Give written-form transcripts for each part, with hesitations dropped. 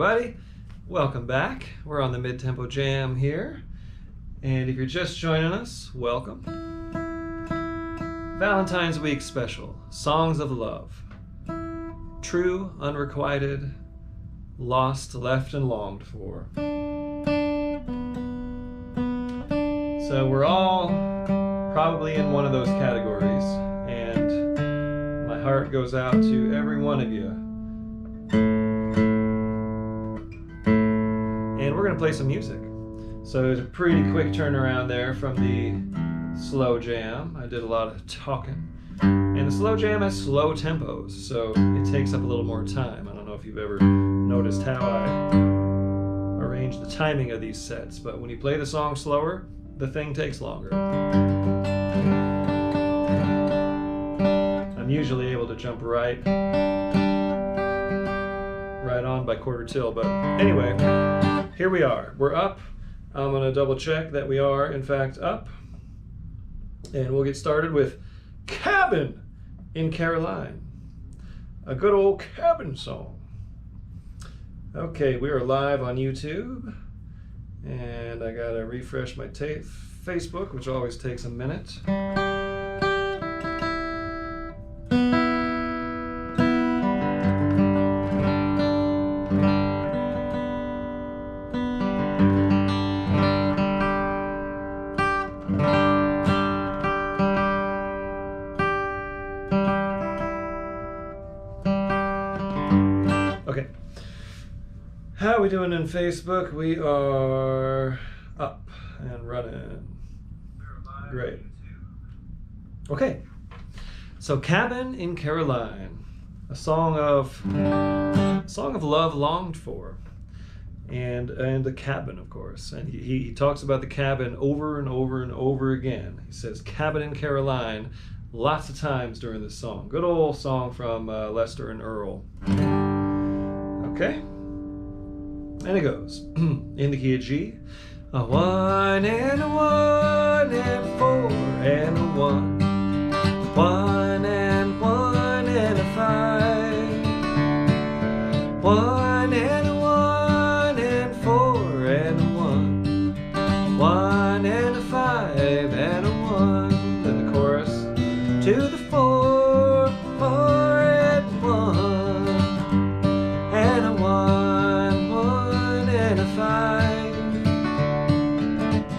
everybody. Welcome back. We're on the Mid-Tempo Jam here. And if you're just joining us, welcome. Valentine's Week special, Songs of Love. True, unrequited, lost, left, and longed for. So we're all probably in one of those categories, and my heart goes out to every one of you. And we're going to play some music. So it was a pretty quick turnaround there from the slow jam. I did a lot of talking. And the slow jam has slow tempos, so it takes up a little more time. I don't know if you've ever noticed how I arrange the timing of these sets, but when you play the song slower, the thing takes longer. I'm usually able to jump right on by quarter till, but anyway, here we are. We're up. I'm going to double check that we are in fact up, and we'll get started with Cabin in Caroline, a good old cabin song. Okay, we are live on YouTube, and I gotta refresh my Facebook, which always takes a minute. Okay, how are we doing in Facebook? We are up and running. Great. Okay, so Cabin in Caroline, a song of love longed for, and the cabin, of course. And he talks about the cabin over and over and over again. He says Cabin in Caroline lots of times during this song. Good old song from Lester and Earl. Okay, and it goes in the key of G. A 1 and a 1 and 4 and a 1, 1 and 1 and a 5, 1 and a 1 and 4 and a 1, 1 and a 5 and a 1. Then the chorus to the 4, 4 and 1, and a 1, 1 and a 5.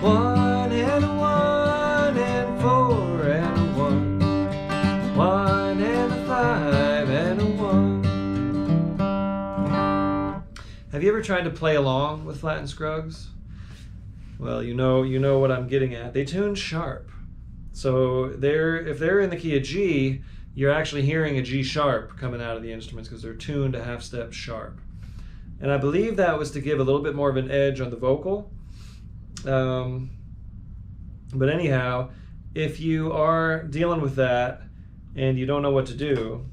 1 and a 1 and 4 and a 1, 1 and a 5 and a 1. Have you ever tried to play along with Flat and Scruggs? Well, you know what I'm getting at. They tune sharp. So if they're in the key of G, you're actually hearing a G sharp coming out of the instruments because they're tuned a half step sharp. And I believe that was to give a little bit more of an edge on the vocal. But anyhow, if you are dealing with that and you don't know what to do,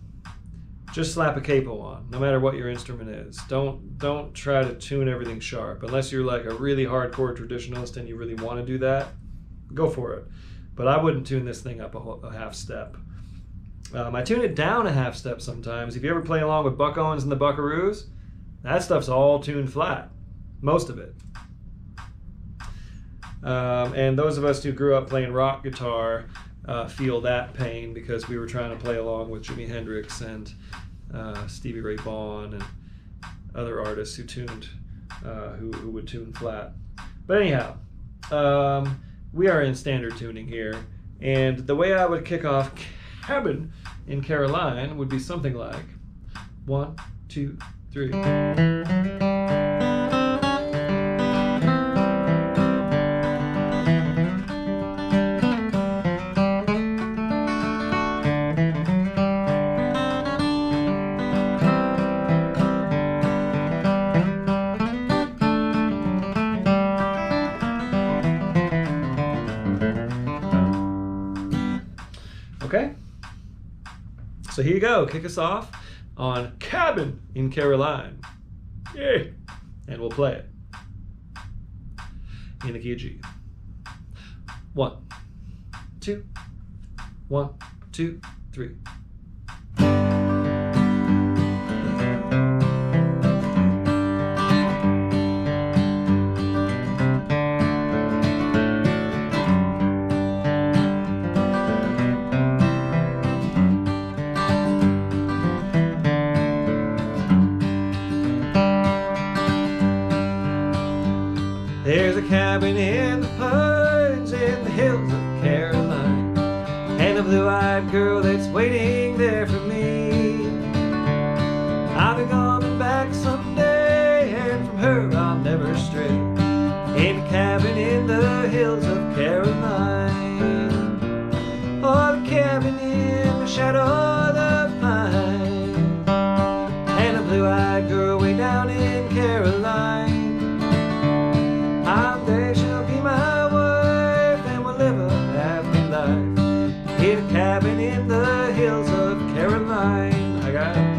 just slap a capo on, no matter what your instrument is. Don't try to tune everything sharp. Unless you're like a really hardcore traditionalist and you really want to do that, go for it. But I wouldn't tune this thing up a half step. I tune it down a half step sometimes. If you ever play along with Buck Owens and the Buckaroos, that stuff's all tuned flat, most of it. And those of us who grew up playing rock guitar feel that pain because we were trying to play along with Jimi Hendrix and Stevie Ray Vaughan and other artists who tuned, who would tune flat. But anyhow, we are in standard tuning here, and the way I would kick off Cabin in Caroline would be something like 1, 2, 3. Okay, so here you go. Kick us off on Cabin in Caroline. Yay! And we'll play it in the key of G. 1, 2, 1, 2, 3. cabin in the pines in the hills of Caroline, and a blue-eyed girl that's waiting there for me. I'll be coming back someday, and from her I'll never stray, in a cabin in the hills of Caroline. Oh, the cabin in the shadow of the pine, and a blue-eyed girl way down in Caroline. There she'll be my wife, and we'll live a happy life in a cabin in the hills of Caroline. I got it.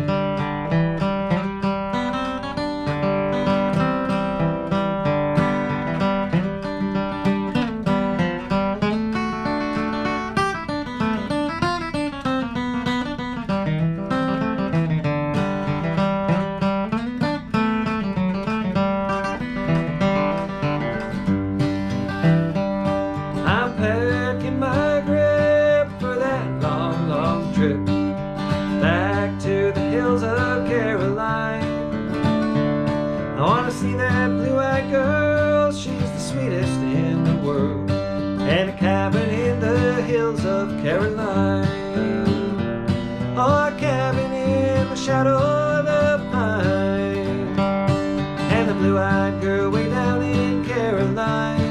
See that blue-eyed girl, she's the sweetest in the world, and a cabin in the hills of Caroline. Oh, a cabin in the shadow of the pine, and the blue-eyed girl way down in Caroline.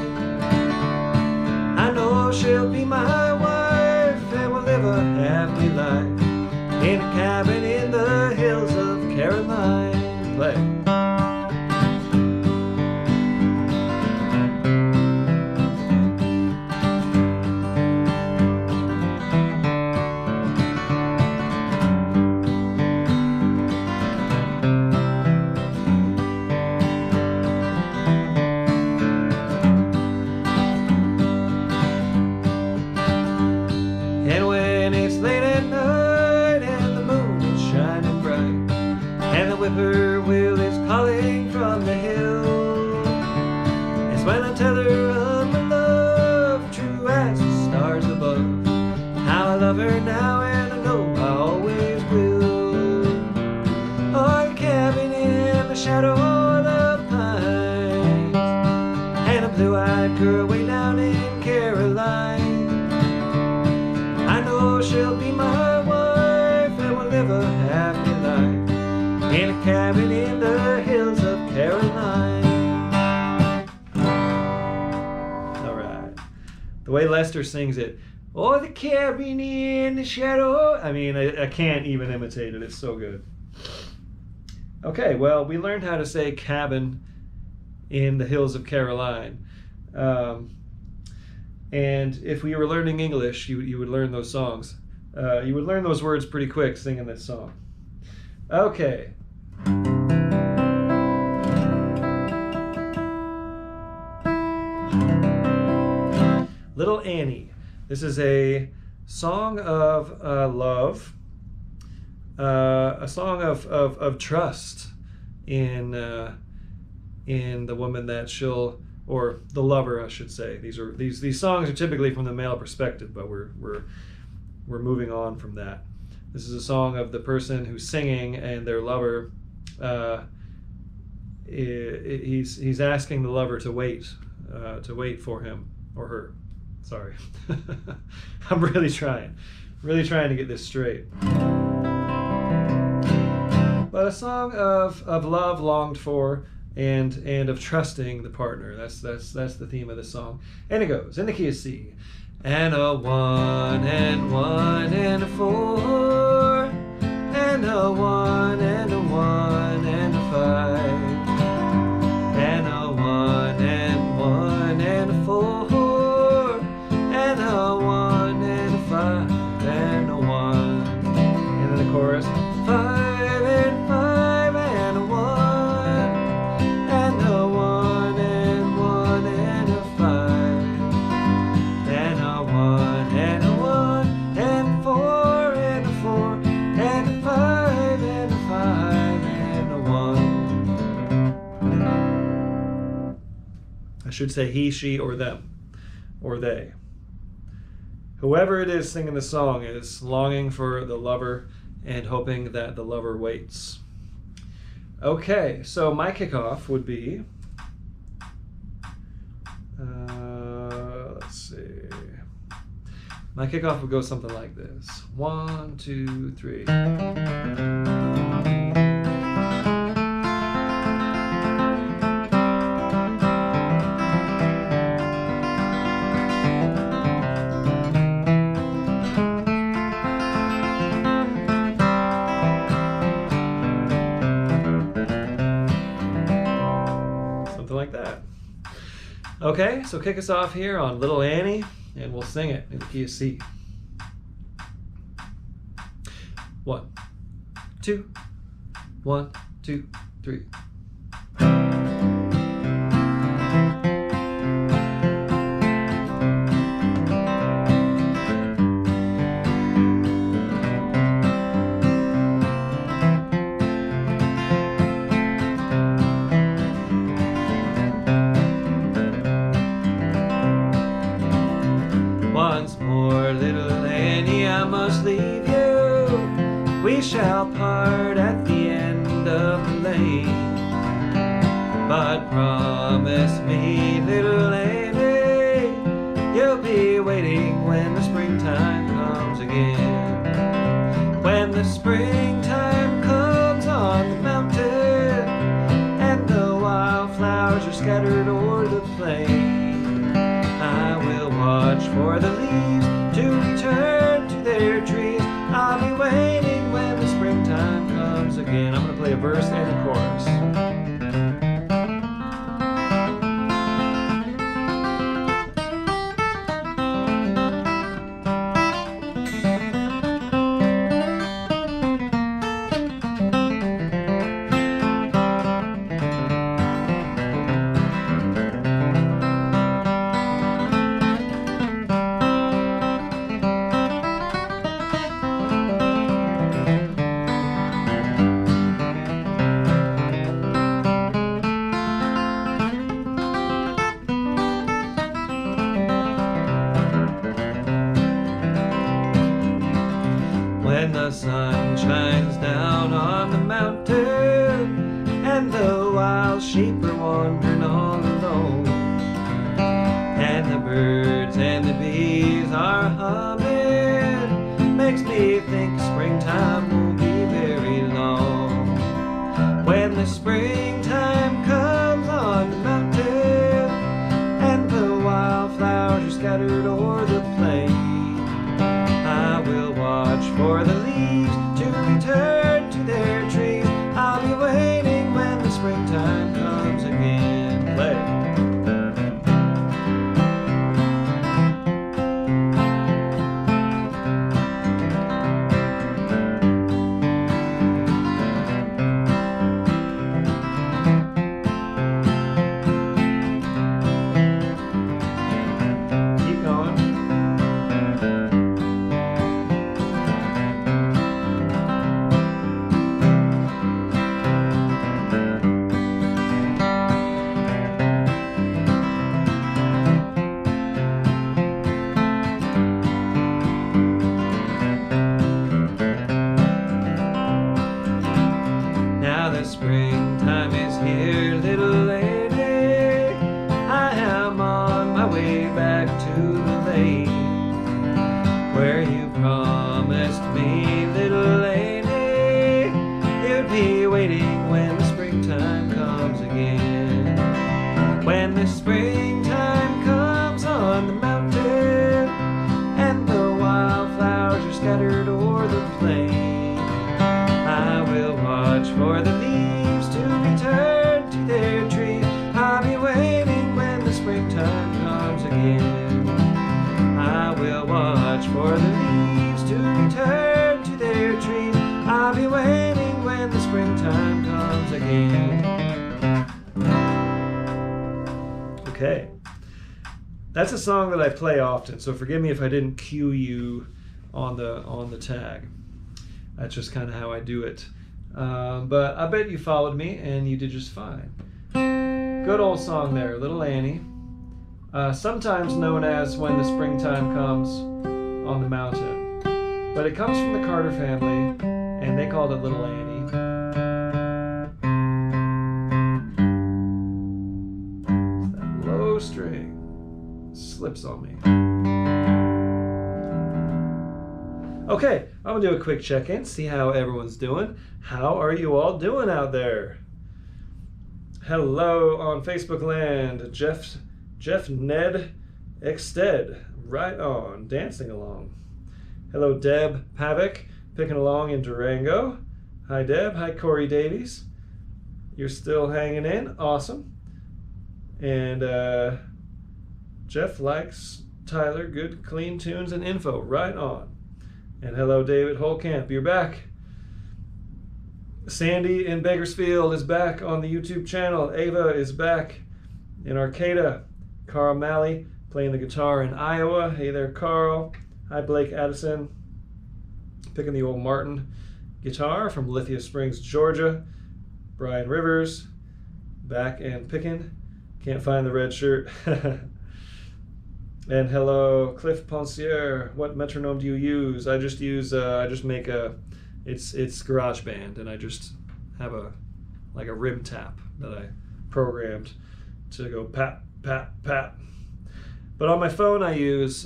I know she'll be my wife, and we'll live a happy life in a cabin in the hills of Caroline. Play. And when it's late at night and the moon is shining bright, and the whippoorwill is calling from the hill, it's when I tell her of my love, true as the stars above, how I love her now and I know I always will. Oh, a cabin in the shadow of the pines, and a blue-eyed girl way down in Caroline. I know she'll be my wife, and we'll live a happy life in a cabin in the hills of Caroline. All right. The way Lester sings it, oh, the cabin in the shadow. I mean, I can't even imitate it. It's so good. Okay, well, we learned how to say cabin in the hills of Caroline. And if we were learning English, you would learn those songs. You would learn those words pretty quick singing this song. Okay. Little Annie. This is a song of love, a song of trust in the woman that she'll, or the lover, I should say. These songs are typically from the male perspective, but we're moving on from that. This is a song of the person who's singing and their lover. He's asking the lover to wait for him or her. Sorry, I'm really trying to get this straight. But a song of love longed for. And of trusting the partner. That's the theme of the song. And it goes in the key of C. And a 1 and 1 and a 4, and a 1 and a 1 and a 5, and a 1 and 1 and a 4, and a 1 and a 5 and a 1. And then the chorus, 5 and 5 and a 1. I should say he, she, or them, or they. Whoever it is singing the song is longing for the lover and hoping that the lover waits. Okay, so my kickoff would be, My kickoff would go something like this. 1, 2, 3. Like that. Okay, so kick us off here on Little Annie, and we'll sing it in the key of C. 1, 2, 1, 2, 3. We shall part at the end of the lane, but promise me, little Annie, you'll be waiting when the springtime comes again. When the springtime comes on the mountain, and the wildflowers are scattered o'er the plain, I will watch for the leaves to return to their trees. I'll be waiting when the springtime comes again. I'm going to play a verse and a chorus. When the sun shines down on the mountain, and the wild sheep are wandering all alone, and the birds and the bees are humming, makes me think springtime won't be very long. When the springtime comes on the mountain, and the wildflowers are scattered o'er the plain, I will watch for the leaves to return to their trees. I'll be waiting when the springtime comes again. Play. Keep going. Now the springtime is here, little lady. I am on my way back to the lane, where you promised me, little lady, you'd be waiting when the springtime comes again. When the springtime comes on the mountain, and the wildflowers are scattered o'er the plain, I will watch for the leaves to return to their trees. I'll be waiting when the springtime comes again. I will watch for the leaves to return to their trees. I'll be waiting when the springtime comes again. Okay. That's a song that I play often, so forgive me if I didn't cue you on the tag. That's just kind of how I do it. But I bet you followed me and you did just fine. Good old song there, Little Annie. Sometimes known as When the Springtime Comes on the Mountain. But it comes from the Carter family, and they called it Little Annie. That low string slips on me. Okay, I'm gonna do a quick check-in, see how everyone's doing. How are you all doing out there? Hello on Facebook land, Jeff Ned Exted, right on, dancing along. Hello Deb Pavick, picking along in Durango. Hi Deb, hi Corey Davies. You're still hanging in, awesome. And Jeff likes Tyler, good clean tunes and info, right on. And hello David Holkamp, you're back. Sandy in Bakersfield is back on the YouTube channel. Ava is back in Arcata. Carl Malley playing the guitar in Iowa. Hey there, Carl. Hi, Blake Addison. Picking the old Martin guitar from Lithia Springs, Georgia. Brian Rivers back and picking. Can't find the red shirt. And hello, Cliff Poncier. What metronome do you use? I just use. I just make a. It's GarageBand, and I just have a rim tap that I programmed to go pat pat pat. But on my phone I use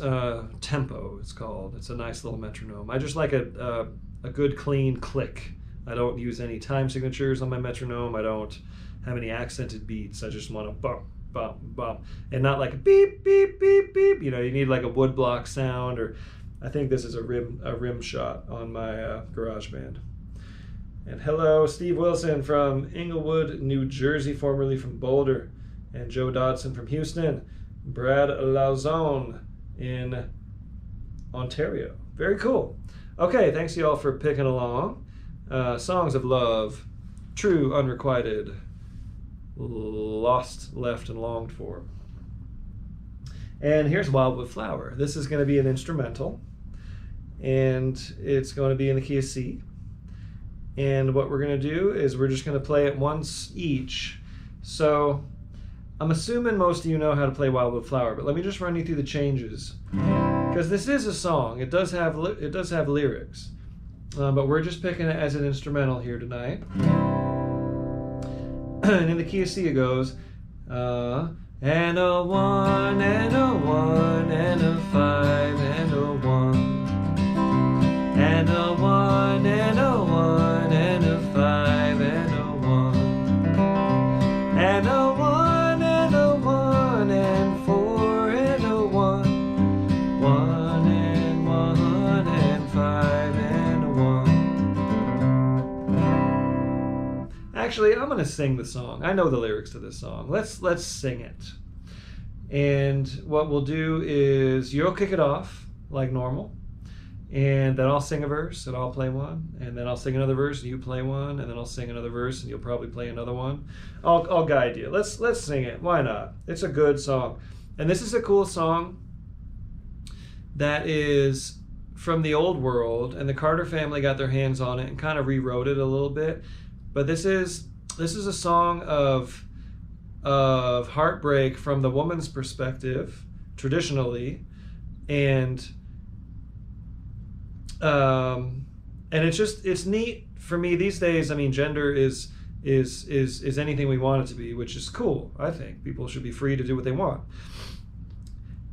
Tempo. It's called. It's a nice little metronome. I just like a good clean click. I don't use any time signatures on my metronome. I don't have any accented beats. I just want to bump bump bump, and not like a beep beep beep beep. You know, you need like a woodblock sound, or I think this is a rim shot on my GarageBand. And hello, Steve Wilson from Inglewood, New Jersey, formerly from Boulder, and Joe Dodson from Houston. Brad Lauzon in Ontario. Very cool. Okay, thanks you all for picking along. Songs of Love, True, Unrequited, Lost, Left, and Longed For. And here's Wildwood Flower. This is going to be an instrumental, and it's going to be in the key of C. And what we're going to do is we're just going to play it once each. So I'm assuming most of you know how to play Wildwood Flower, but let me just run you through the changes, because this is a song. It does have lyrics, but we're just picking it as an instrumental here tonight. And in the key of C it goes, and a 1 and a 1 and a 5 and a 1 and a 1 and a 1 and a 5 and a 1 and a 1 and a 1 and 4 and a 1 1 and 1 and 5 and a 1. Actually, I'm gonna sing the song. I know the lyrics to this song. Let's sing it. And what we'll do is you'll kick it off like normal, and then I'll sing a verse and I'll play one, and then I'll sing another verse and you play one, and then I'll sing another verse and you'll probably play another one. I'll guide you. Let's sing it. Why not? It's a good song. And this is a cool song that is from the old world, and the Carter family got their hands on it and kind of rewrote it a little bit. But this is a song of heartbreak from the woman's perspective, traditionally, and it's neat for me these days. I mean, gender is anything we want it to be, which is cool. I think people should be free to do what they want.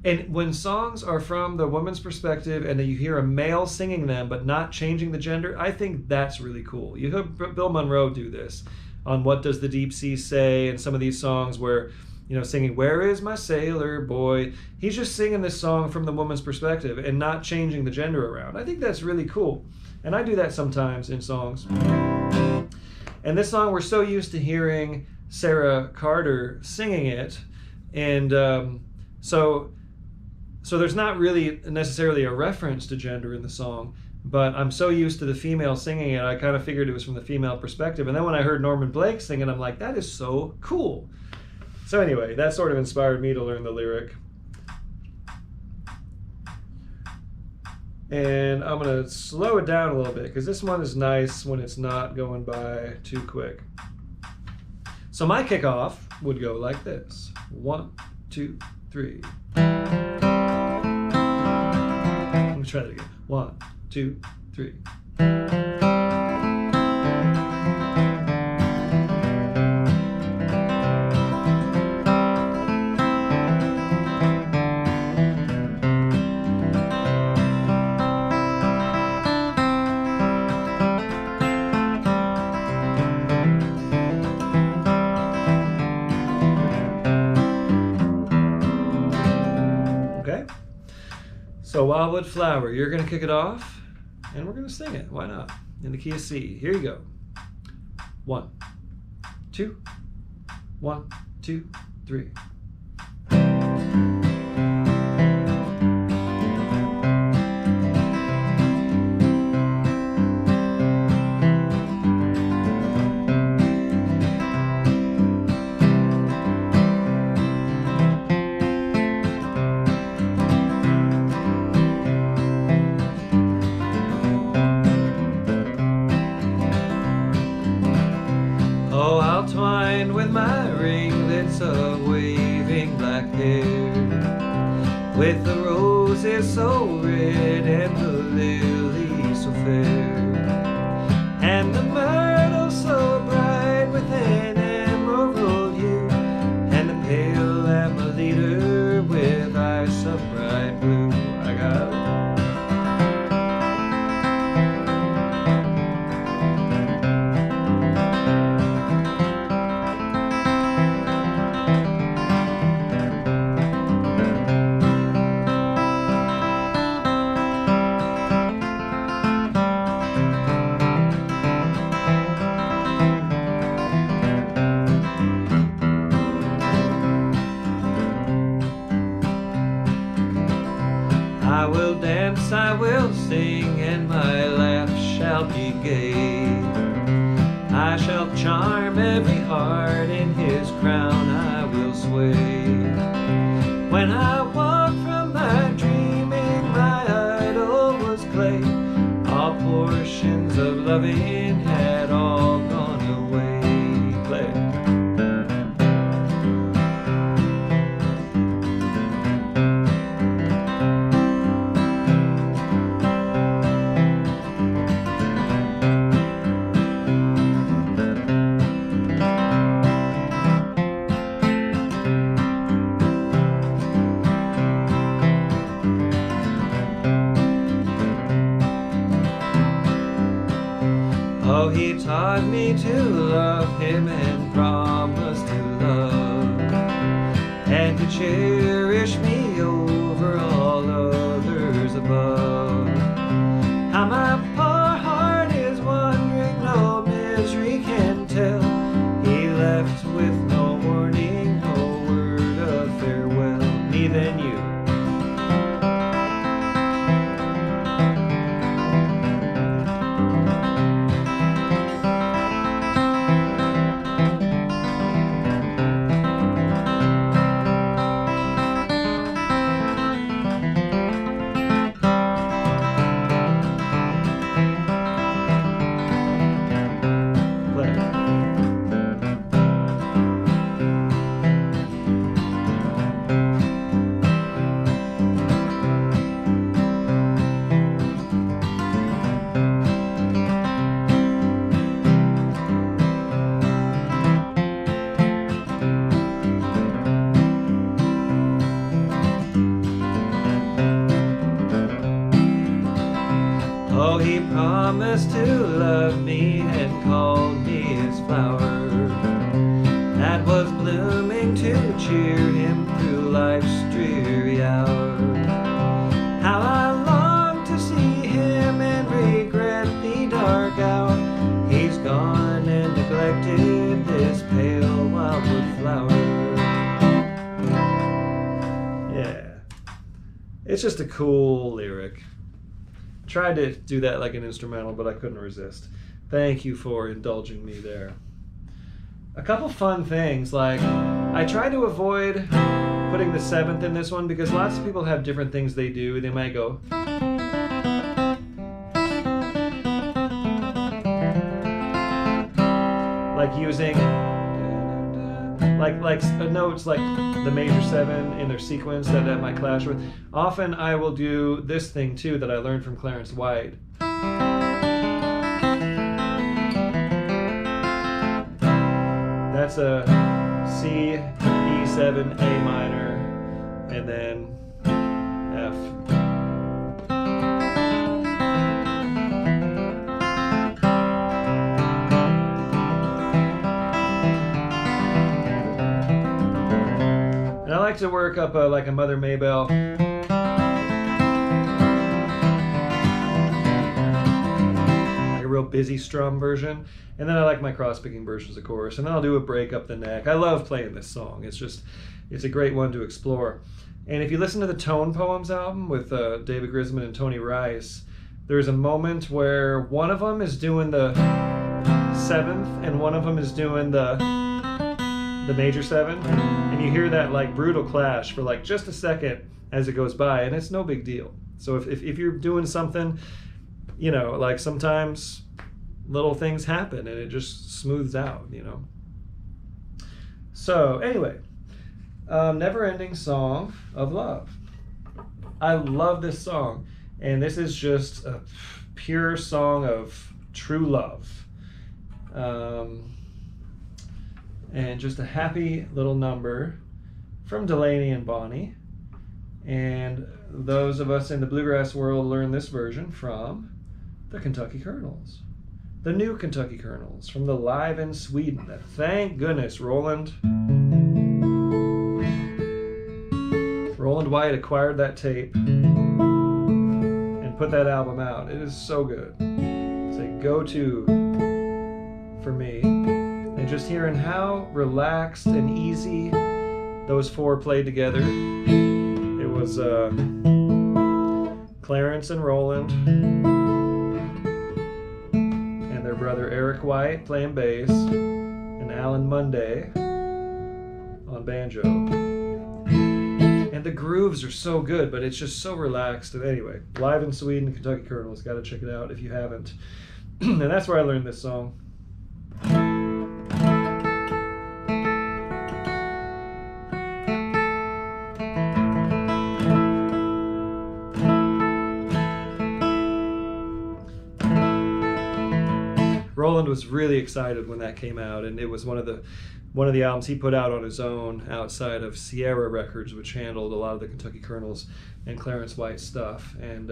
And when songs are from the woman's perspective and then you hear a male singing them but not changing the gender, I think that's really cool. You heard Bill Monroe do this on What Does the Deep Sea Say, and some of these songs where, you know, singing Where Is My Sailor Boy. He's just singing this song from the woman's perspective and not changing the gender around. I think that's really cool. And I do that sometimes in songs. And this song, we're so used to hearing Sarah Carter singing it, and so there's not really necessarily a reference to gender in the song, but I'm so used to the female singing it, I kind of figured it was from the female perspective. And then when I heard Norman Blake sing it, I'm like, that is so cool. So anyway, that sort of inspired me to learn the lyric. And I'm going to slow it down a little bit, because this one is nice when it's not going by too quick. So my kickoff would go like this. 1, 2, 3. Let me try that again. 1, 2, 3. Okay? So Wildwood Flower, you're going to kick it off, and we're going to sing it. Why not? In the key of C. Here you go. 1, 2, 1, 2, 3. Twined with my ringlets of waving black hair, with the roses so red and the lilies so fair, and the myrtle so bright with an emerald hue, and the pale amethyst with eyes of bright blue. I got it. I will dance, I will sing, and my laugh shall be gay. I shall charm every heart, in his crown I will sway. When I walk from my dreaming, my idol was clay. All portions of loving had all gone away. Play. Oh, he taught me to love him and promised to love, and to cherish me over all others above. How my poor heart is wandering, no misery can tell. He left with no warning, no word of farewell. Me then you. Oh, he promised to love me and called me his flower, that was blooming to cheer him through life's dreary hour. How I long to see him and regret the dark hour. He's gone and neglected this pale wildwood flower. Yeah, it's just a cool lyric. Tried to do that like an instrumental, but I couldn't resist. Thank you for indulging me there. A couple fun things, like I try to avoid putting the seventh in this one because lots of people have different things they do. They might go like using like notes like the major seven in their sequence that might clash with. Often I will do this thing too that I learned from Clarence White. That's a C, E7, A minor, and then F. And I like to work up like a Mother Maybell. real busy strum version, and then I like my cross-picking versions of chorus, and then I'll do a break up the neck. I love playing this song. It's a great one to explore. And if you listen to the Tone Poems album with David Grisman and Tony Rice, there's a moment where one of them is doing the seventh and one of them is doing the major seven, and you hear that like brutal clash for like just a second as it goes by, and it's no big deal. So if you're doing something, you know, like sometimes little things happen and it just smooths out, you know. So anyway, Neverending Song of Love. I love this song, and this is just a pure song of true love. And just a happy little number from Delaney and Bonnie. And those of us in the bluegrass world learn this version from the Kentucky Colonels. The new Kentucky Colonels from the Live in Sweden. Thank goodness Roland White acquired that tape and put that album out. It is so good. It's a go-to for me. And just hearing how relaxed and easy those four played together. It was Clarence and Roland and their brother Eric White playing bass and Alan Monday on banjo. And the grooves are so good, but it's just so relaxed. And anyway, Live in Sweden, Kentucky Colonels. Got to check it out if you haven't. And that's where I learned this song. Roland was really excited when that came out, and it was one of the albums he put out on his own outside of Sierra Records, which handled a lot of the Kentucky Colonels and Clarence White stuff. And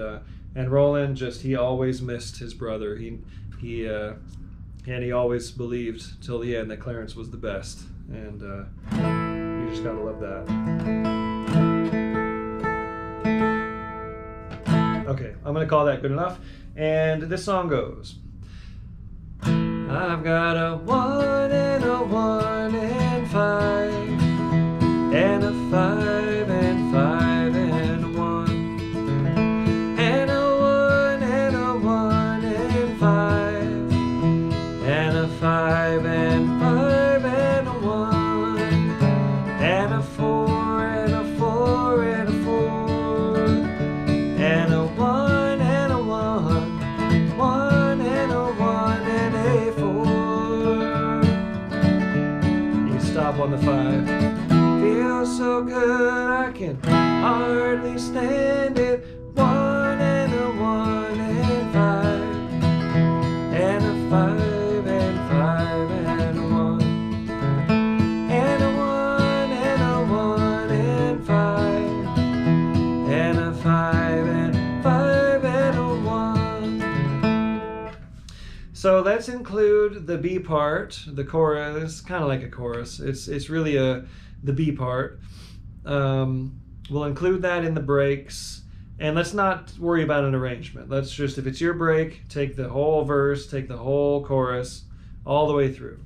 Roland he always missed his brother. He always believed till the end that Clarence was the best, and you just gotta love that. Okay, I'm gonna call that good enough, and this song goes. I've got a 1 and a 1 and 5 and a 5 and 5 and 1 and a 1 and a 1 and 5 and a 5 and 5 and a 1 and a 4 and a 4 and a 4 and a 1 and a 1 1 and a 1 and a 4. You stop on the 5. Feels so good I can hardly stand it. 1 and a 1 and 5 and a 5 and 5 and a 1 and a 1 and a 1 and 5 and a 5 and 5 and a 1. So let's include the B part, the chorus, kind of like a chorus. It's really the B part. We'll include that in the breaks, and let's not worry about an arrangement. Let's just, if it's your break, take the whole verse, take the whole chorus, all the way through.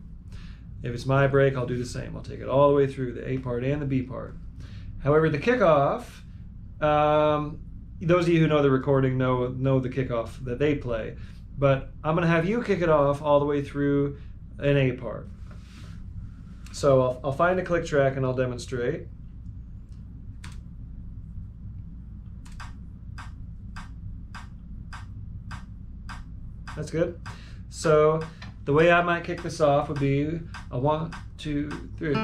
If it's my break, I'll do the same. I'll take it all the way through, the A part and the B part. However, the kickoff, those of you who know the recording know the kickoff that they play, but I'm going to have you kick it off all the way through an A part. So I'll find a click track and I'll demonstrate. That's good. So the way I might kick this off would be a 1, 2, 3.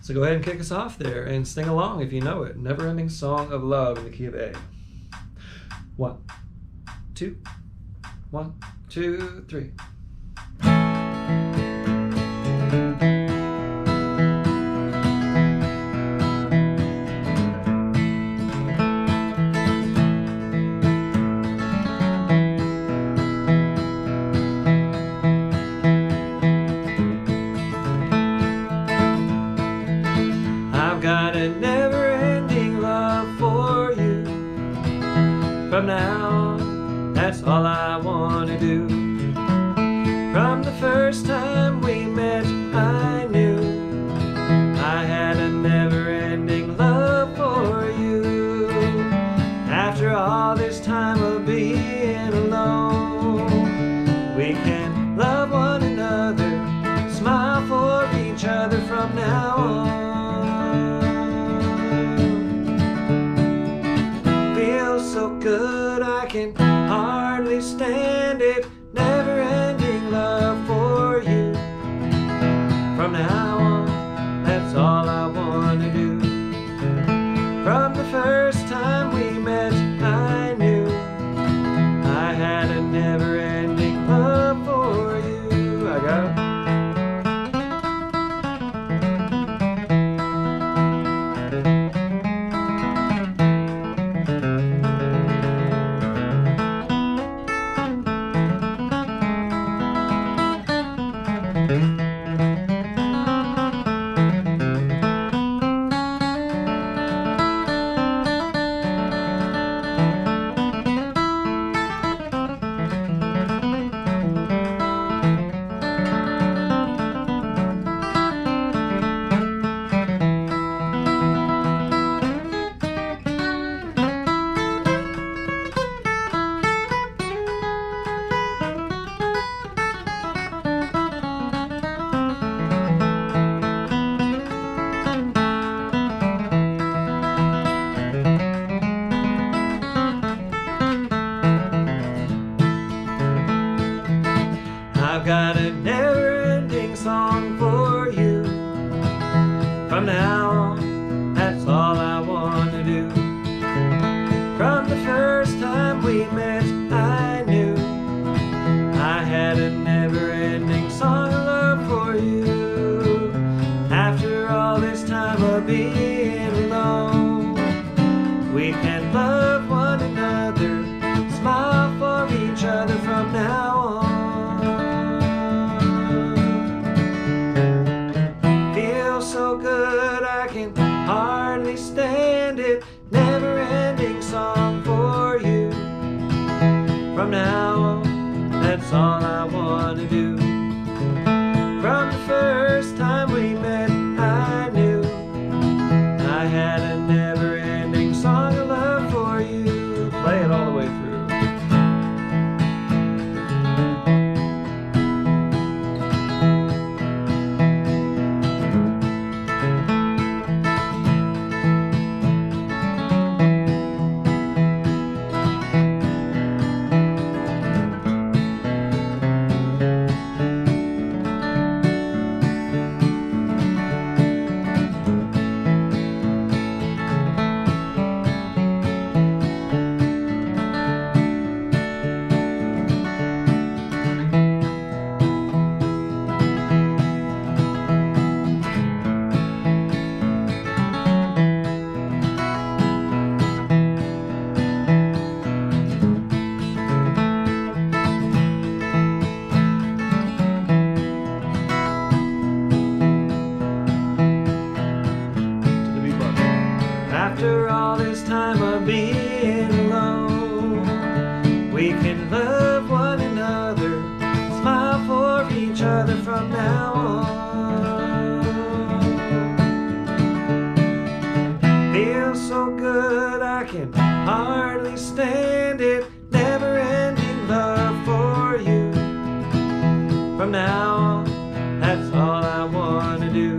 So go ahead and kick us off there and sing along if you know it. Neverending Song of Love in the key of A. 1, 2, 1, 2, 3. From now on, that's all I want to do. From the first time we met, I knew I had a never-ending love for you. After all this time of being alone, we can love one another, smile for each other from now on. Feels so good, I can hardly stand it. Never-ending love for you. From now on, that's all I want to do. From the first time we met, I knew I had a never-ending love for you. I got it. I've got a never-ending song for you. From now on, that's all I want to do. From the first time we met, I knew I had a never-ending song of love for you. After all this time of being alone, we can love one another, smile for each other from now on. So good, I can hardly stand it. Never-ending song for you. From now on, that's all I want to do. From the first time we met, I knew I had a never-ending song of love for you. Play it all the way through. After all this time of being alone, we can love one another, smile for each other from now on. Feels so good, I can hardly stand it. Never-ending love for you. From now on, that's all I want to do.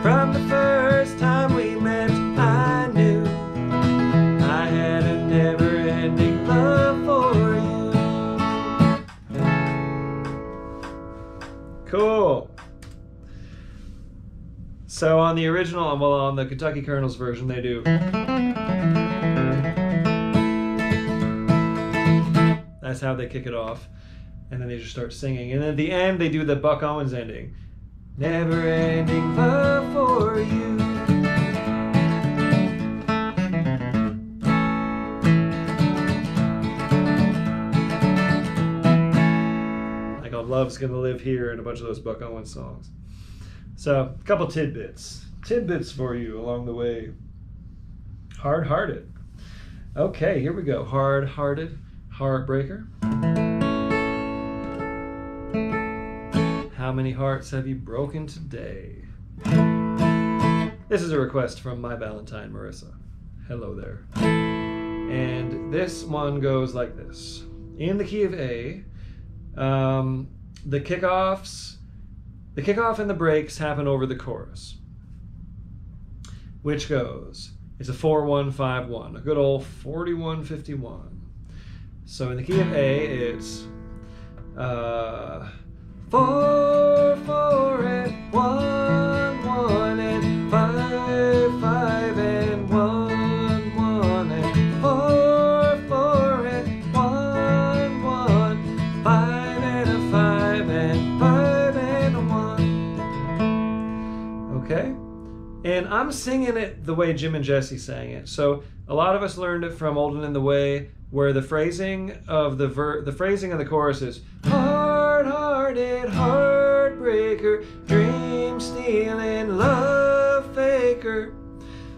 From the first time we met, I knew I had a never-ending love for you. Cool. So on the original, well, on the Kentucky Colonel's version, they do. That's how they kick it off. And then they just start singing. And then at the end, they do the Buck Owens ending. Never-ending love for you. Like a Love's Gonna Live Here and a bunch of those Buck Owens songs. So, a couple tidbits for you along the way. Hard-hearted. Okay, here we go. Hard-hearted, heartbreaker. How many hearts have you broken today? This is a request from my Valentine, Marissa. Hello there. And this one goes like this. In the key of A, the kickoff and the breaks happen over the chorus, which goes, it's a 4-1-5-1, a good old 41-51. So in the key of A, it's 4-4 and 1-1 and 5-5 and 1-1 and 4-4 and 1-1, 5 and a 5 and 5 and a 1. Okay? And I'm singing it the way Jim and Jesse sang it. So a lot of us learned it from Old and in the Way, where the phrasing of the chorus is hard-hearted, heartbreaker, dream-stealing, love-faker.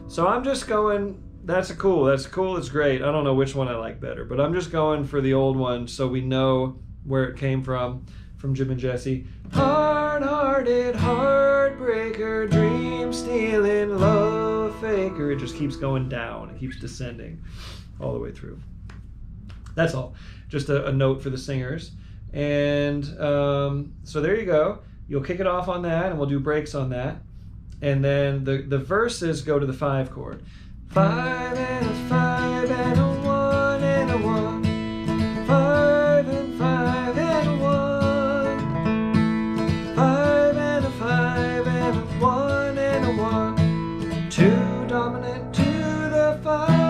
So I'm just going, that's cool, it's great. I don't know which one I like better, but I'm just going for the old one so we know where it came from Jim and Jesse. Hard-hearted, heartbreaker, dream-stealing, love-faker. It just keeps going down. It keeps descending all the way through. That's all. Just a note for the singers. And so there you go. You'll kick it off on that, and we'll do breaks on that. And then the verses go to the 5 chord. 5 and a 5 and a 1 and a 1. 5 and 5 and a 1. 5 and a 5 and a 1 and a 1. 2 dominant to the 5.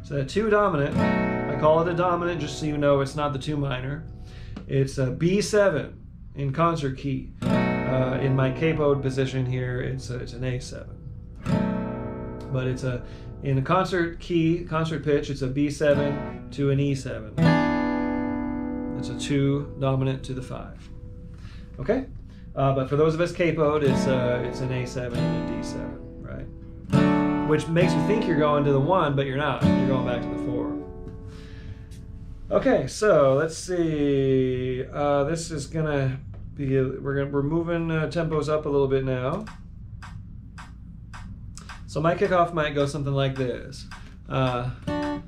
So 2 dominant, I call it a dominant just so you know it's not the 2 minor. It's a B7 in concert key. In my capoed position here, it's an A7. But in a concert key, concert pitch, it's a B7 to an E7. It's a 2 dominant to the 5. Okay? But for those of us capoed, it's an A7 and a D7, right? Which makes you think you're going to the 1, but you're not. You're going back to the 4. Okay, so let's see. This is gonna be we're moving tempos up a little bit now. So my kickoff might go something like this. 1,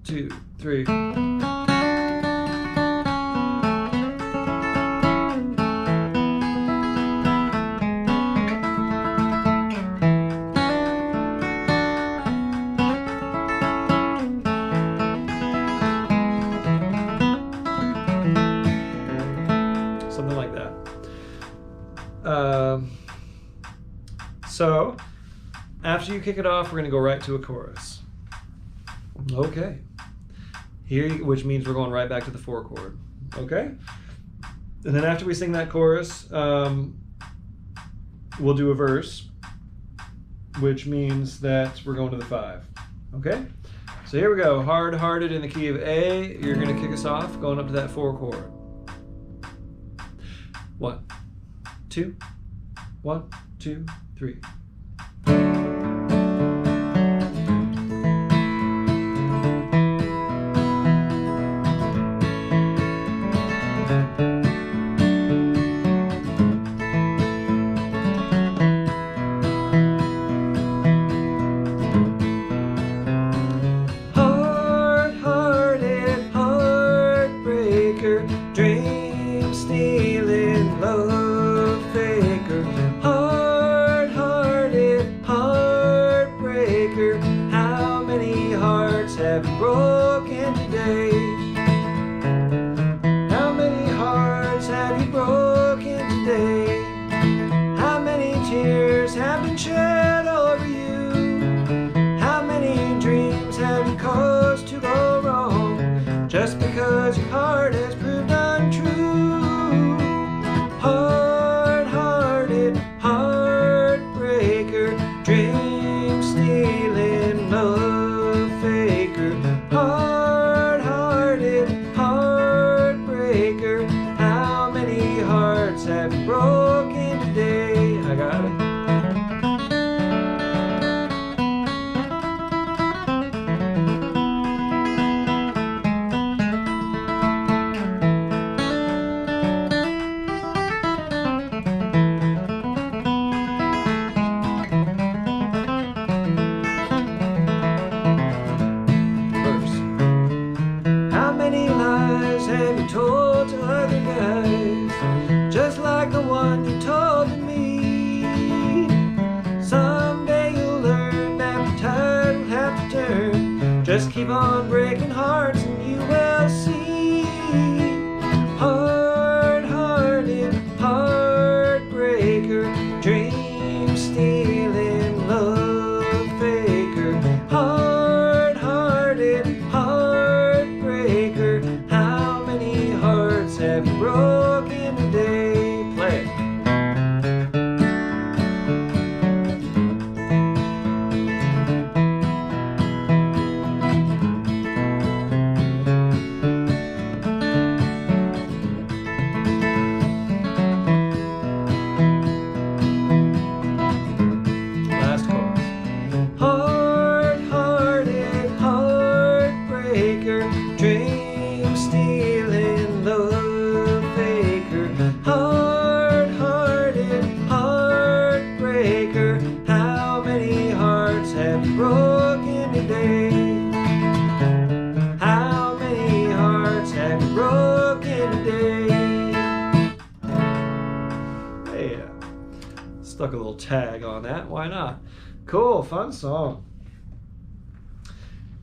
2, 3. So after you kick it off, we're going to go right to a chorus. Okay. Which means we're going right back to the 4 chord. Okay? And then after we sing that chorus, we'll do a verse, which means that we're going to the 5. Okay? So here we go. Hard-hearted in the key of A. You're going to kick us off going up to that 4 chord. 1, 2, 1, 2, 3. Dream-stealing, love-faker, hard-hearted, heartbreaker. How many hearts have you broken today? How many hearts have you broken today? How many tears have been shed over you? How many dreams have you caused to go wrong? Just because your heart has proved untrue. Hard-hearted, heartbreaker, dream-stealing, love-faker. Hard-hearted, heartbreaker. How many hearts have you broken today? I got it. were told to other guys, just like the one you told to me. Someday you'll learn that the tide will have to turn. Just keep on breaking hearts and you will see. Hard-hearted heartbreaker, dream-stealing love faker. Hard-hearted heartbreaker, how many hearts have you broken today? Play it. Last chorus. Hard-hearted heartbreaker, dream-stealing love faker. Hard-hearted heartbreaker, how many hearts have you broken today? How many hearts have you broken today? Yeah. Stuck a little tag on that. Why not? Cool. Fun song.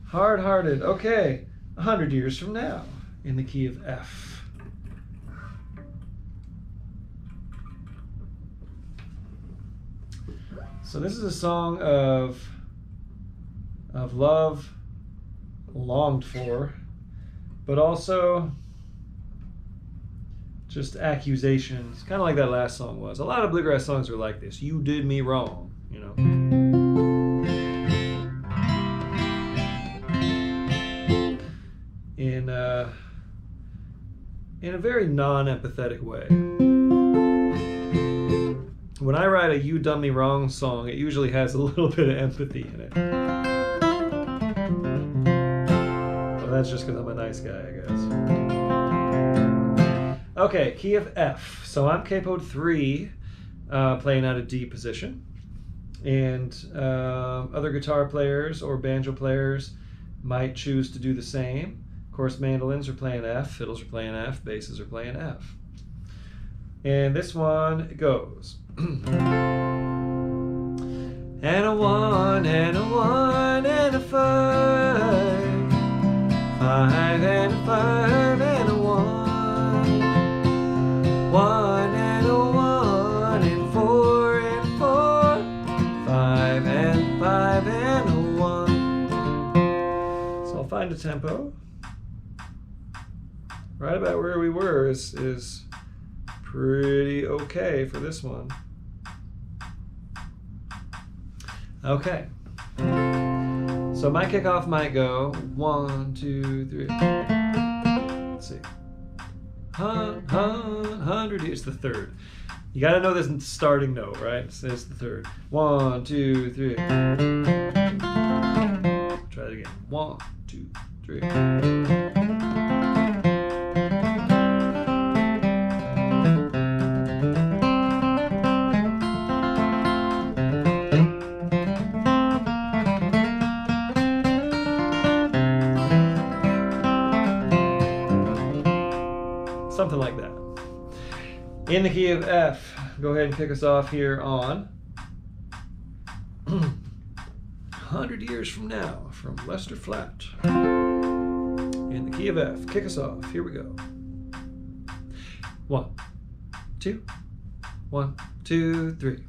Hard-hearted. Okay. 100 years from now in the key of F. So this is a song of love longed for, but also just accusations, kind of like that last song was. A lot of bluegrass songs are like this. You did me wrong, you know. In a very non-empathetic way. When I write a "You Done Me Wrong" song, it usually has a little bit of empathy in it. Well, that's just because I'm a nice guy, I guess. Okay, key of F. So I'm capoed 3, playing out of D position. And other guitar players or banjo players might choose to do the same. Of course, mandolins are playing F, fiddles are playing F, basses are playing F. And this one goes. And a 1, and a 1, and a 5. 5 and a 5 and a 1. 1 and a 1 and 4 and 4. 5 and 5 and a 1. So I'll find a tempo. Right about where we were is pretty okay for this one. Okay. So my kickoff might go 1, 2, 3. Let's see. 100. It's the third. You got to know this starting note, right? It's the third. 1, 2, 3. Try it again. 1, 2, 3. Something like that. In the key of F, go ahead and kick us off here on 100 years from now from Lester Flatt. In the key of F, kick us off. Here we go. 1, 2, 1, 2, 3.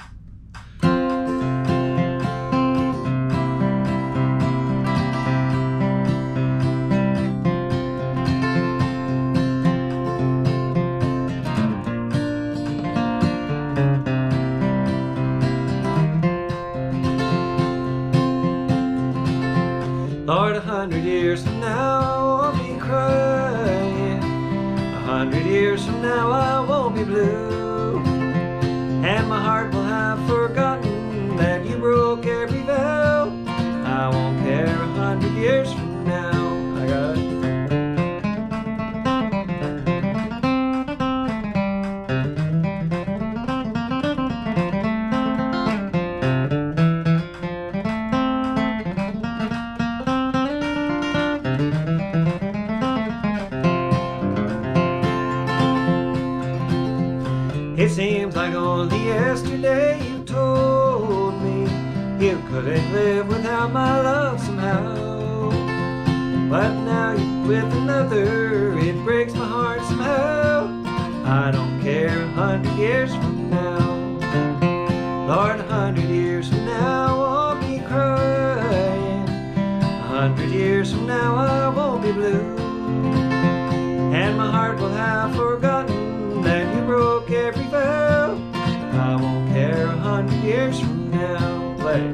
Lord, 100 years from now I won't be crying. 100 years from now I won't be blue. And my heart will have forgotten that you broke every vow. I won't care 100 years from now. I got it. It seems like only yesterday you told me you couldn't live without my love somehow. But now you're with another, it breaks my heart somehow. I don't care 100 years from now. Lord, 100 years from now I'll be crying. 100 years from now I won't be blue. And my heart will have forgotten that you broke every vow. I won't care 100 years from now. Play.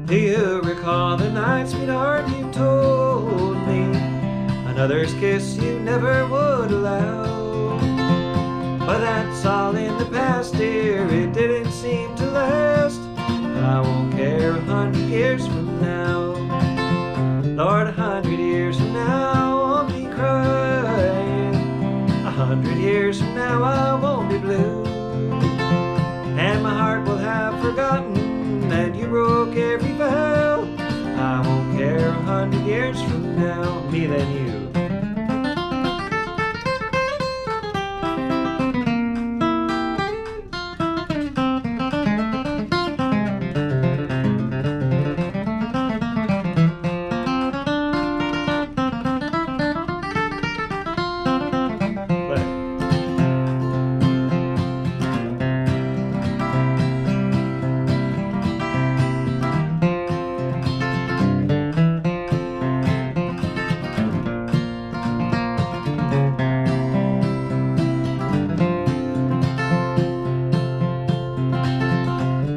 Do you recall the night, sweetheart, you told me another's kiss you never would allow? But that's all in the past, dear, it didn't seem to last. I won't care 100 years from now. Lord, 100 years from now I'll be crying. 100 years from now I won't be blue. And my heart will have forgotten that you broke every vow. I won't care 100 years from now. Me then you.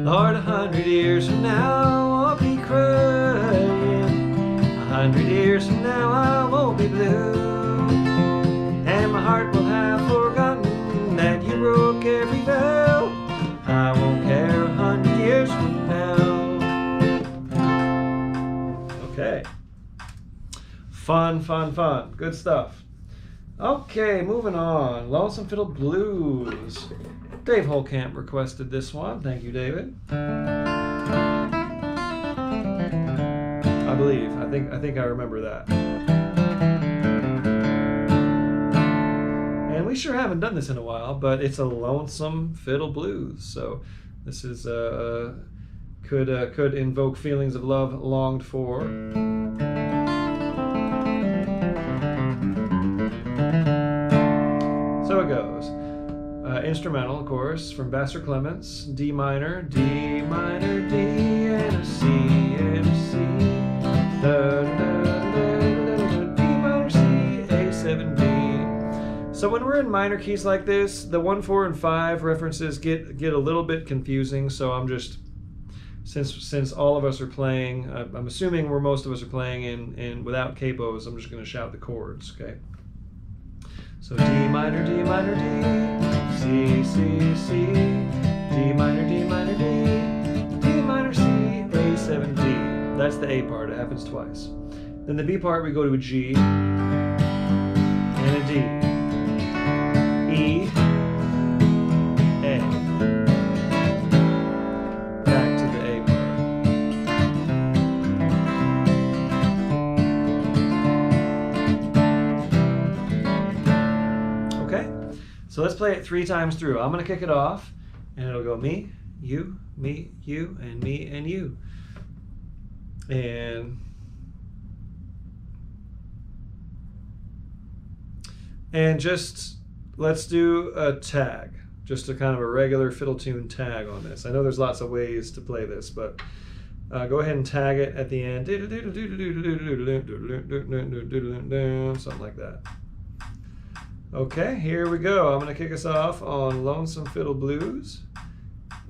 Lord, 100 years from now I'll be crying. 100 years from now I won't be blue. And my heart will have forgotten that you broke every vow. I won't care 100 years from now. Okay. Fun, fun, fun. Good stuff. Okay, moving on. Lonesome Fiddle Blues. Dave Holcamp requested this one. Thank you, David. I believe. I think I remember that. And we sure haven't done this in a while, but it's a Lonesome Fiddle Blues. So this is could invoke feelings of love longed for. So it goes. Instrumental, of course, from Vassar Clements. D minor, D minor, D, and a C, and a C. Da, da, da, da, D minor, C, A7, D. So when we're in minor keys like this, the 1, 4, and 5 references get a little bit confusing. So I'm just, since all of us are playing, I'm assuming most of us are playing in without capos, I'm just going to shout the chords, okay? So D minor, D minor, D, C, C, C, D minor, D minor, D, D minor, C, A7, D. That's the A part, it happens twice. Then the B part, we go to a G, and a D, E, A. Back to the A part. Okay, so let's play it 3 times through. I'm going to kick it off, and it'll go me, you, and me, and you. And just let's do a tag, just a kind of a regular fiddle tune tag on this. I know there's lots of ways to play this, but go ahead and tag it at the end, something like that. Okay, here we go. I'm going to kick us off on Lonesome Fiddle Blues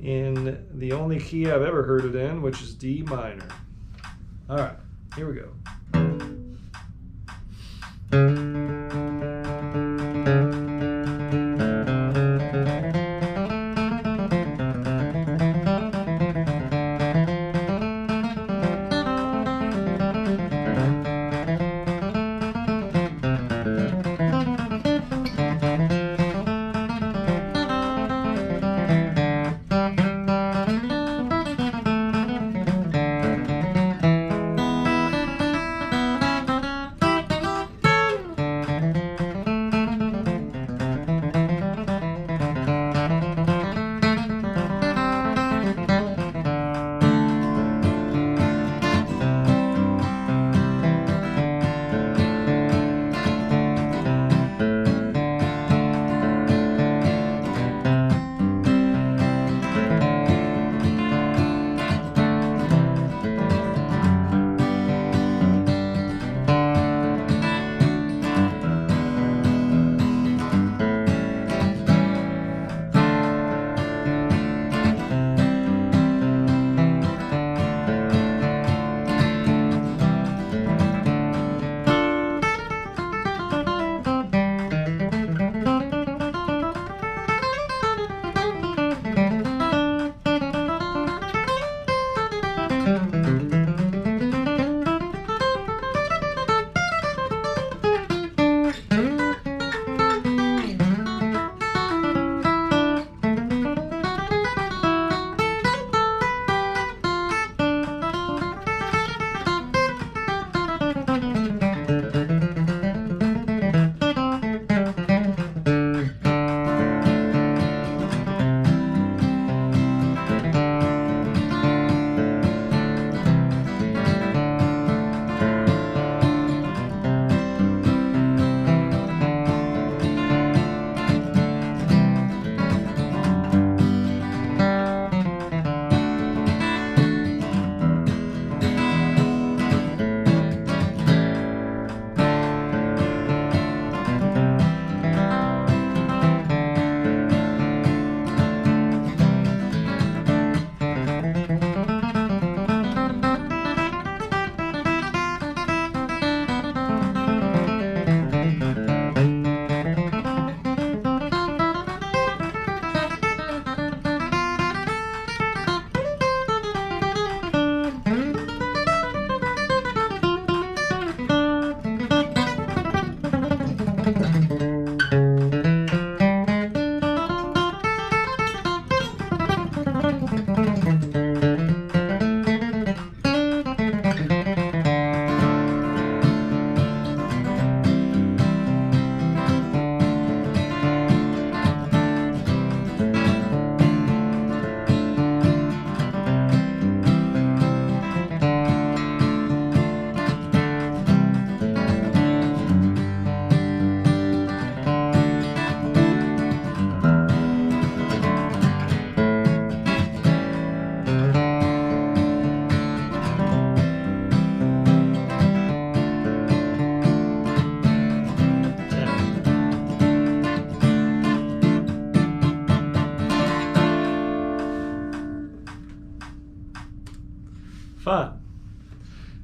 in the only key I've ever heard it in, which is D minor. All right, here we go.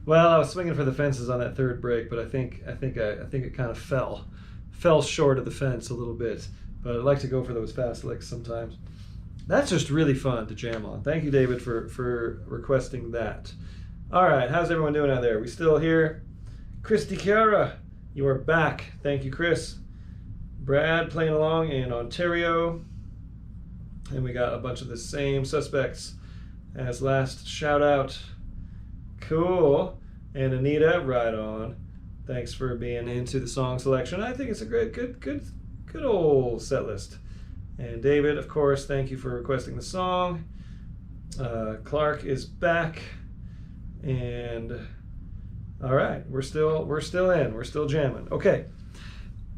Well, I was swinging for the fences on that third break, but I think it kind of fell short of the fence a little bit. But I like to go for those fast licks sometimes. That's just really fun to jam on. Thank you, David, for requesting that. All right, how's everyone doing out there? We still here? Christy Chiara, you are back. Thank you, Chris. Brad playing along in Ontario. And we got a bunch of the same suspects as last shout out. Cool. And Anita, right on. Thanks for being into the song selection. I think it's a great, good old set list. And David, of course, thank you for requesting the song. Clark is back. And all right, we're still in. We're still jamming. Okay.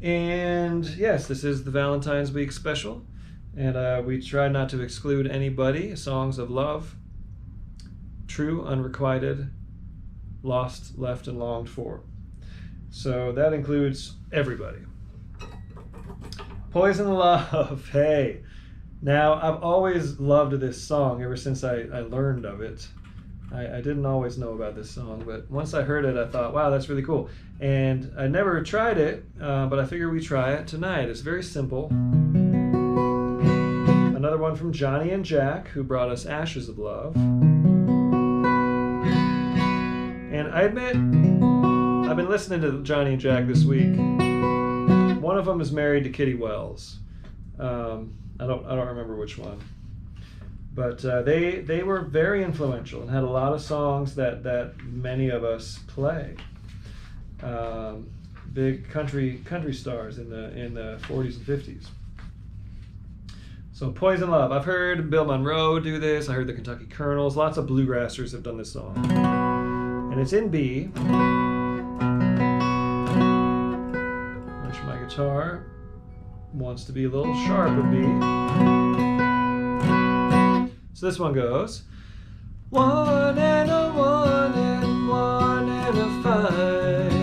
And yes, this is the Valentine's Week special. And we try not to exclude anybody. Songs of love, true, unrequited, lost, left, and longed for. So that includes everybody. Poison Love. Hey. Now, I've always loved this song ever since I learned of it. I didn't always know about this song, but once I heard it, I thought, wow, that's really cool. And I never tried it, but I figured we'd try it tonight. It's very simple. Another one from Johnny and Jack, who brought us Ashes of Love. And I admit, I've been listening to Johnny and Jack this week. One of them is married to Kitty Wells. I don't remember which one. But they were very influential and had a lot of songs that many of us play. Big country stars in the 40s and 50s. So Poison Love. I've heard Bill Monroe do this. I heard the Kentucky Colonels. Lots of bluegrassers have done this song. And it's in B, which my guitar wants to be a little sharp with B. So this one goes, 1 and a 1 and 1 and a 5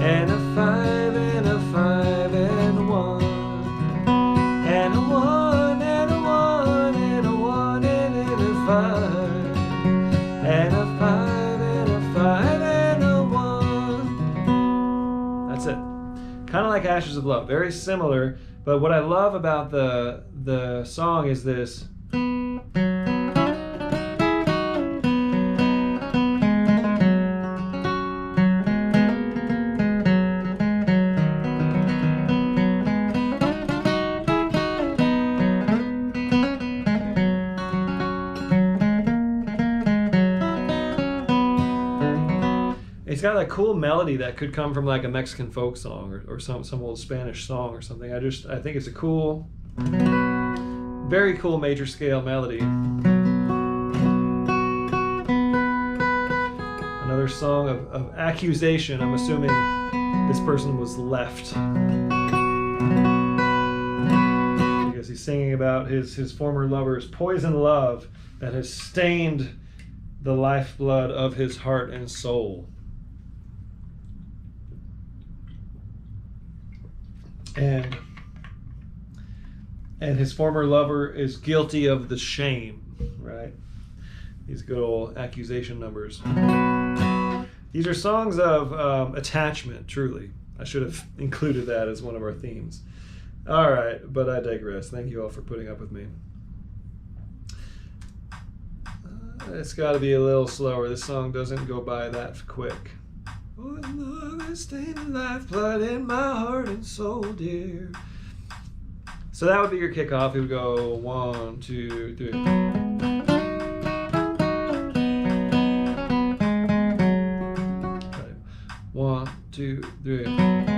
and a 5 and a 5 and 1 and a 1 and a 1 and a 1 and a 5 and a 5 and a 5 and a 1. That's it. Kind of like Ashes of Love, very similar. But what I love about the song is this. It's got that cool melody that could come from like a Mexican folk song or some old Spanish song or something. I think it's a cool, very cool major scale melody. Another song of accusation. I'm assuming this person was left. Because he's singing about his former lover's poison love that has stained the lifeblood of his heart and soul. And his former lover is guilty of the shame, right? These good old accusation numbers. These are songs of attachment, truly. I should have included that as one of our themes. All right, but I digress. Thank you all for putting up with me. It's got to be a little slower. This song doesn't go by that quick. Oh, love is stained lifeblood in my heart and soul, dear. So that would be your kickoff. It would go 1, 2, 3. 1, 2, 3.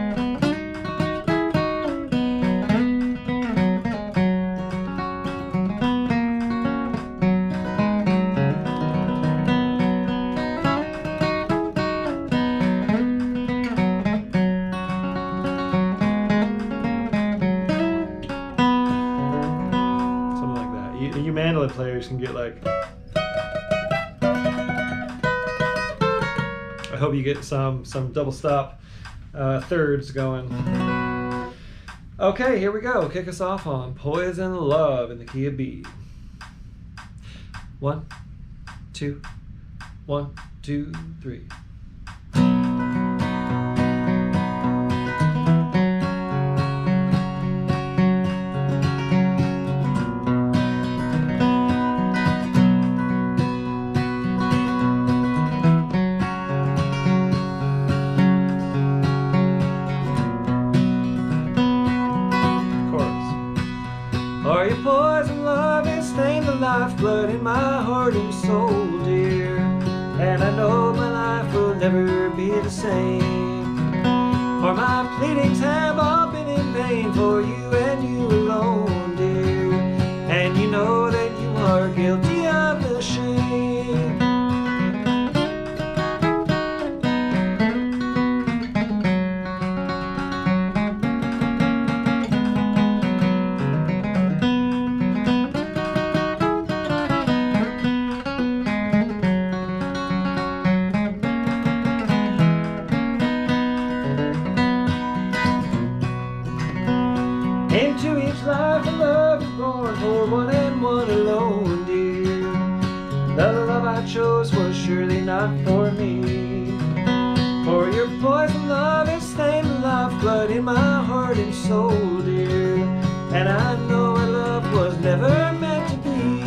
Players can get like, I hope you get some double stop thirds going. Okay, here we go. Kick us off on Poison Love in the key of B. 1, 2, 1, 2, 3. For your poison love has stained the lifeblood in my heart and soul, dear. And I know my life will never be the same. For my pleadings have all been in vain for you and you alone, dear. And you know that you are guilty of the shame. Into each life a love is born for one and one alone, dear. The love I chose was surely not for me. For your poison love has stained the lifeblood in my heart and soul, dear. And I know our love was never meant to be.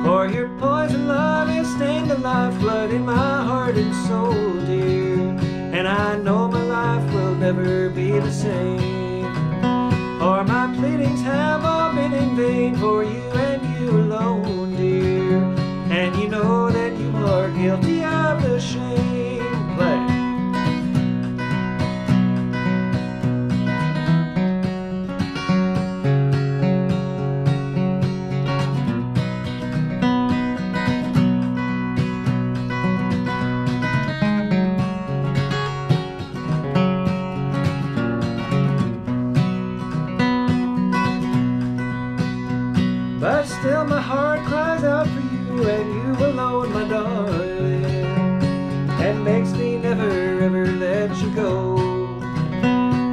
For your poison love has stained the lifeblood in my heart and soul, dear. And I know my life will never be the same. For my pleadings have all been in vain for you and you alone, dear. And you know that you are guilty of the shame. Play. But still my heart cries out for you and you alone, my darling, and makes me never ever let you go.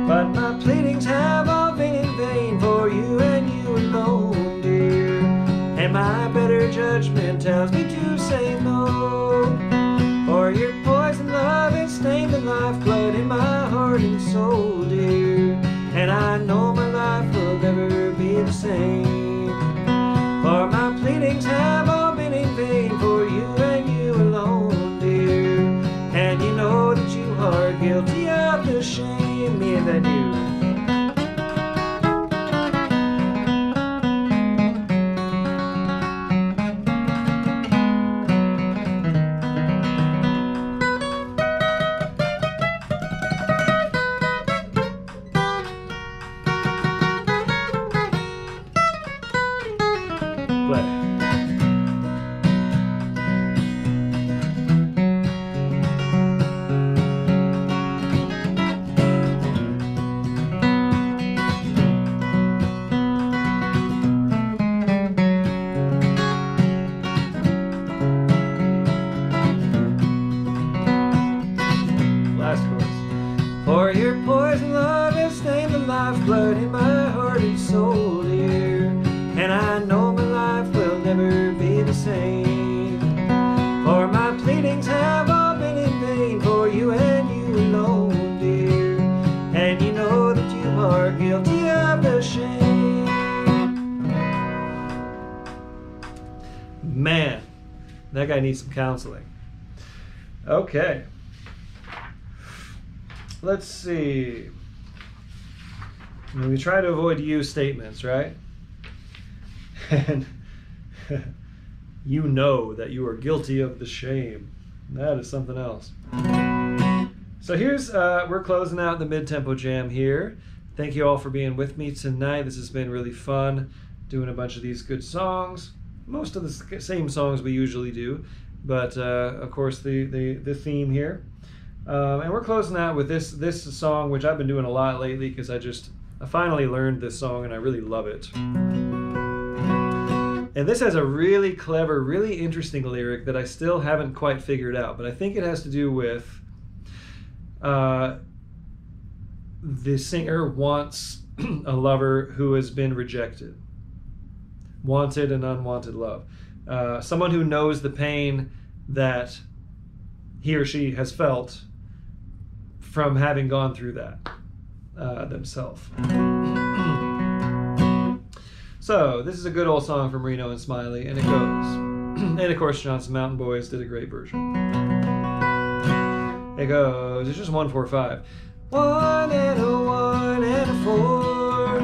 But my pleadings have all been in vain for you and you alone, dear. And my better judgment tells me to say no. For your poison love has stained the lifeblood in my heart and soul, dear. And I know my life will never be the same. For my pleadings have all been in vain for you and you alone, dear. And you know that you are guilty of the shame. Me and then you. Play. Last chorus. For your poison love has stained the lifeblood in my heart and soul, dear. And I know my life will never be the same. For my pleadings have all been in vain for you and you alone, dear. And you know that you are guilty of the shame. Man, that guy needs some counseling. Okay. Let's see. We try to avoid you statements, right? And you know that you are guilty of the shame. That is something else. So here's, we're closing out the mid-tempo jam here. Thank you all for being with me tonight. This has been really fun, doing a bunch of these good songs. Most of the same songs we usually do, but of course the theme here. And we're closing out with this song, which I've been doing a lot lately because I finally learned this song and I really love it. And this has a really clever, really interesting lyric that I still haven't quite figured out, but I think it has to do with the singer wants a lover who has been rejected. Wanted and unwanted love. Someone who knows the pain that he or she has felt from having gone through that themselves. So this is a good old song from Reno and Smiley, and it goes. And of course, Johnson Mountain Boys did a great version. It goes. It's just 1-4-5. 1 and a 1 and a 4,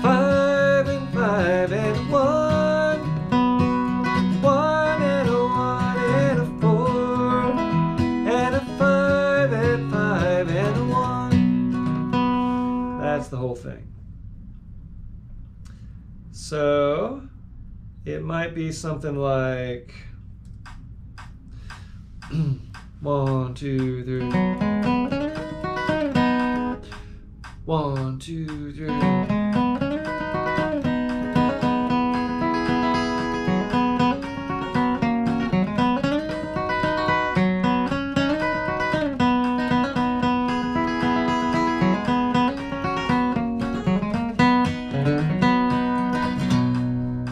5 and 5 and 1, 1 and a 1 and a 4, and a 5 and 5 and a 1. That's the whole thing. So it might be something like 1, 2, 3. 1, 2, 3.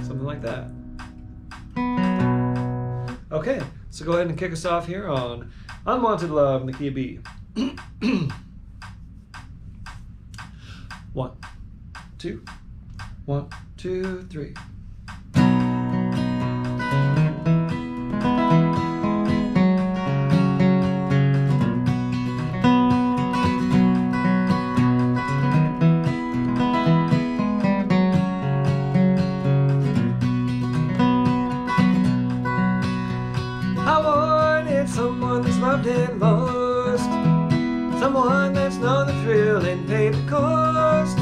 Something like that. Okay, so go ahead and kick us off here on Unwanted Love in the key of B. 1, 2, 1, 2, 3. I wanted someone that's loved and lost, someone that's known the thrill and paid the cost,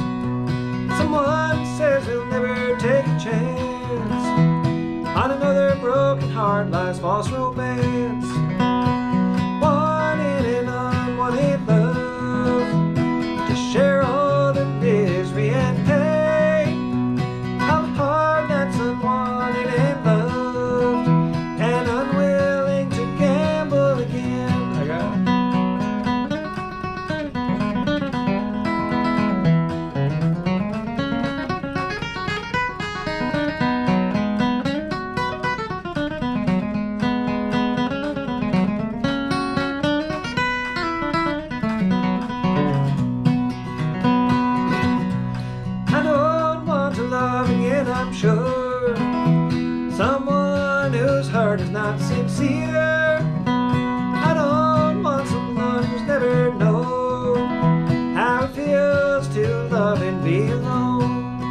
someone says he'll never take a chance on another broken heart, life's false romance. Wanted an unwanted love to share all the misery and pain of a heart that's unwanted and loved and unwilling to gamble again. I got it. I'm sure someone whose heart is not sincere. I don't want someone who's never known how it feels to love and be alone.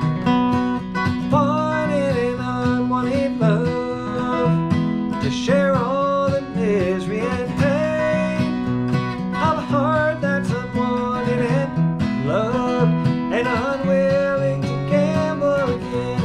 Wanted an unwanted love to share all the misery and pain of a heart that's unwanted and loved and unwilling to gamble again.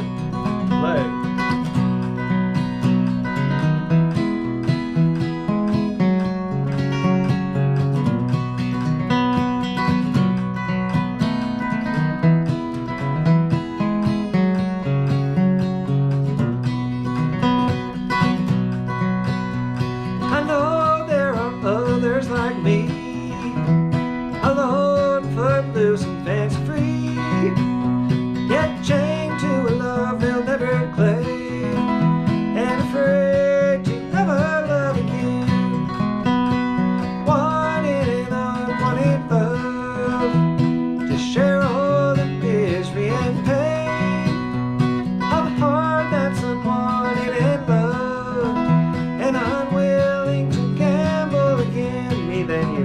I know there are others like me, alone, footloose and fancy free, yet chained to a love they'll never claim, and afraid to ever love again. Wanted an unwanted love to share all the misery and pain of a heart that's unwanted and loved and unwilling to gamble again. Me then you.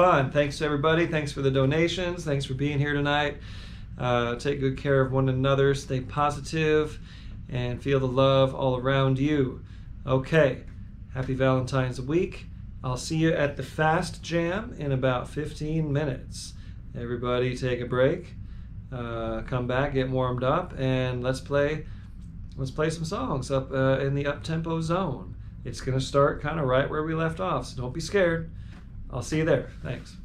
fun. Thanks to everybody. Thanks for the donations. Thanks for being here tonight. Take good care of one another. Stay positive and feel the love all around you. Okay. Happy Valentine's week. I'll see you at the Fast Jam in about 15 minutes. Everybody take a break. Come back, get warmed up, and let's play some songs up in the up-tempo zone. It's going to start kind of right where we left off, so don't be scared. I'll see you there. Thanks.